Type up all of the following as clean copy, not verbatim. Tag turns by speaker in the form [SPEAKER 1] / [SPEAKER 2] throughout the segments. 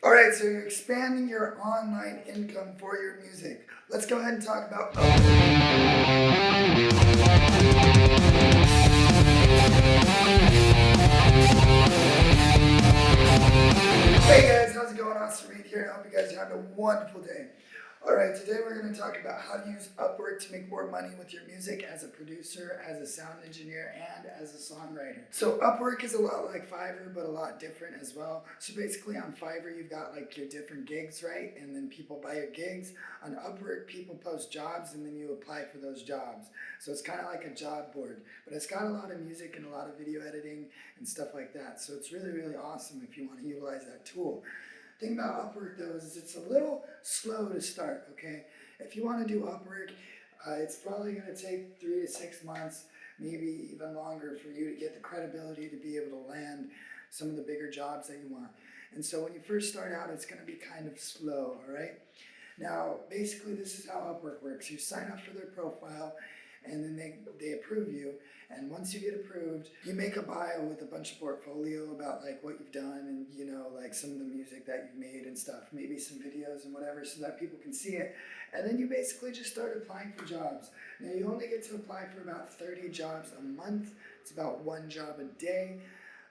[SPEAKER 1] All right, so you're expanding your online income for your music. Let's go ahead and talk about Upwork. Hey guys, how's it going? Awesome Reed here. I hope you guys are having a wonderful day. Alright, today we're going to talk about how to use Upwork to make more money with your music as a producer, as a sound engineer, and as a songwriter. So Upwork is a lot like Fiverr, but a lot different as well. So basically on Fiverr, you've got like your different gigs, right? And then people buy your gigs. On Upwork, people post jobs and then you apply for those jobs. So it's kind of like a job board, but it's got a lot of music and a lot of video editing and stuff like that. So it's really, really awesome if you want to utilize that tool. The thing about Upwork though is it's a little slow to start, okay? If you want to do Upwork, it's probably going to take 3 to 6 months, maybe even longer for you to get the credibility to be able to land some of the bigger jobs that you want. And so when you first start out, it's going to be kind of slow, all right? Now, basically this is how Upwork works. You sign up for their profile, and then they approve you, and once you get approved, you make a bio with a bunch of portfolio about like what you've done and like some of the music that you've made and stuff, maybe some videos and whatever, so that people can see it. And then you basically just start applying for jobs. Now you only get to apply for about 30 jobs a month. It's about 1 job a day.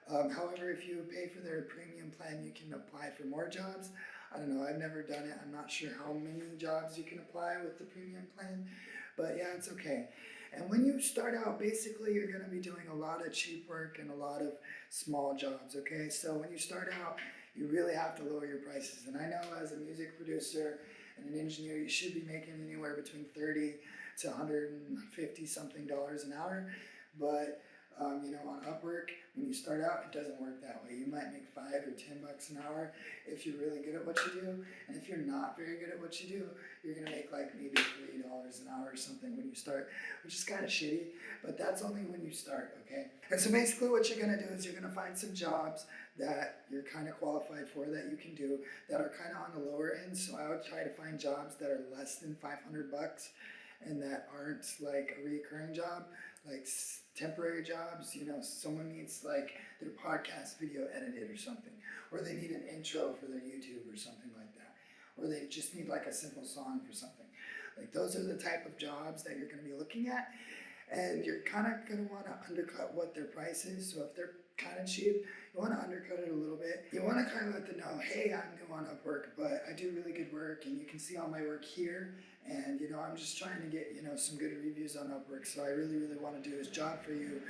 [SPEAKER 1] However, if you pay for their premium plan, you can apply for more jobs. I don't know, I've never done it. I'm not sure how many jobs you can apply with the premium plan, but yeah, it's okay. And when you start out, basically you're going to be doing a lot of cheap work and a lot of small jobs, okay? So when you start out, you really have to lower your prices. And I know as a music producer and an engineer, you should be making anywhere between 30 to 150 something dollars an hour, but on Upwork, when you start out, it doesn't work that way. You might make $5 or $10 an hour if you're really good at what you do, and if you're not very good at what you do, you're gonna make like maybe $3 an hour or something when you start, which is kind of shitty, but that's only when you start, okay? And so basically what you're gonna do is you're gonna find some jobs that you're kind of qualified for, that you can do, that are kind of on the lower end. So I would try to find jobs that are less than $500 and that aren't like a recurring job, like temporary jobs. Someone needs like their podcast video edited or something, or they need an intro for their YouTube or something like that, or they just need like a simple song for something. Like those are the type of jobs that you're going to be looking at, and you're kind of going to want to undercut what their price is. So if they're kind of cheap, you want to undercut it a little bit. You want to kind of let them know, hey, I'm new on Upwork, but I do really good work, and you can see all my work here. And I'm just trying to get some good reviews on Upwork. So I really, really want to do this job for you,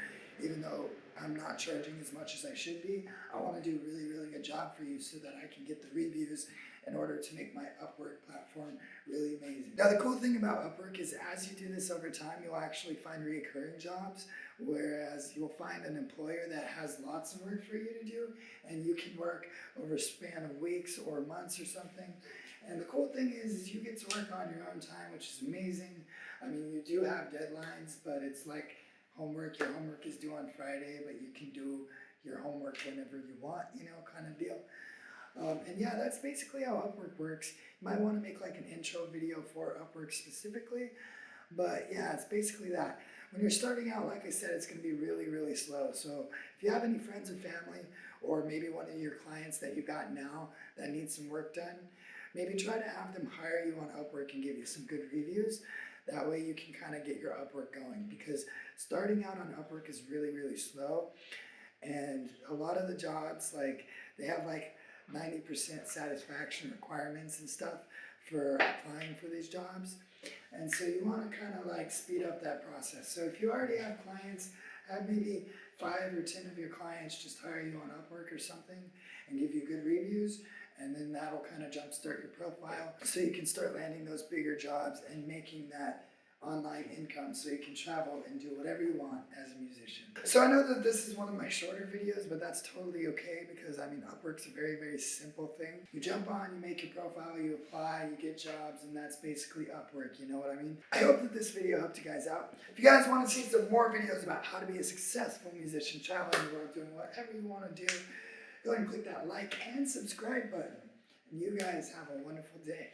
[SPEAKER 1] even though I'm not charging as much as I should be. I want to do a really, really good job for you so that I can get the reviews in order to make my Upwork platform really amazing. Now the cool thing about Upwork is as you do this over time, you'll actually find recurring jobs, whereas you'll find an employer that has lots of work for you to do, and you can work over a span of weeks or months or something. And the cool thing is you get to work on your own time, which is amazing. I mean, you do have deadlines, but it's like homework. Your homework is due on Friday, but you can do your homework whenever you want, kind of deal. And yeah, that's basically how Upwork works. You might want to make like an intro video for Upwork specifically, but yeah, it's basically that. When you're starting out, like I said, it's going to be really, really slow. So if you have any friends and family, or maybe one of your clients that you got now that needs some work done, maybe try to have them hire you on Upwork and give you some good reviews. That way you can kind of get your Upwork going, because starting out on Upwork is really, really slow. And a lot of the jobs, like they have like 90% satisfaction requirements and stuff for applying for these jobs. And so you want to kind of like speed up that process. So if you already have clients, have maybe 5 or 10 of your clients just hire you on Upwork or something and give you good reviews, and then that'll kind of jumpstart your profile so you can start landing those bigger jobs and making that online income so you can travel and do whatever you want as a musician. So I know that this is one of my shorter videos, but that's totally okay, because I mean Upwork's a very, very simple thing. You jump on, you make your profile, you apply, you get jobs, and that's basically Upwork, you know what I mean? I hope that this video helped you guys out. If you guys want to see some more videos about how to be a successful musician, traveling the world, doing whatever you want to do, go ahead and click that like and subscribe button. And you guys have a wonderful day.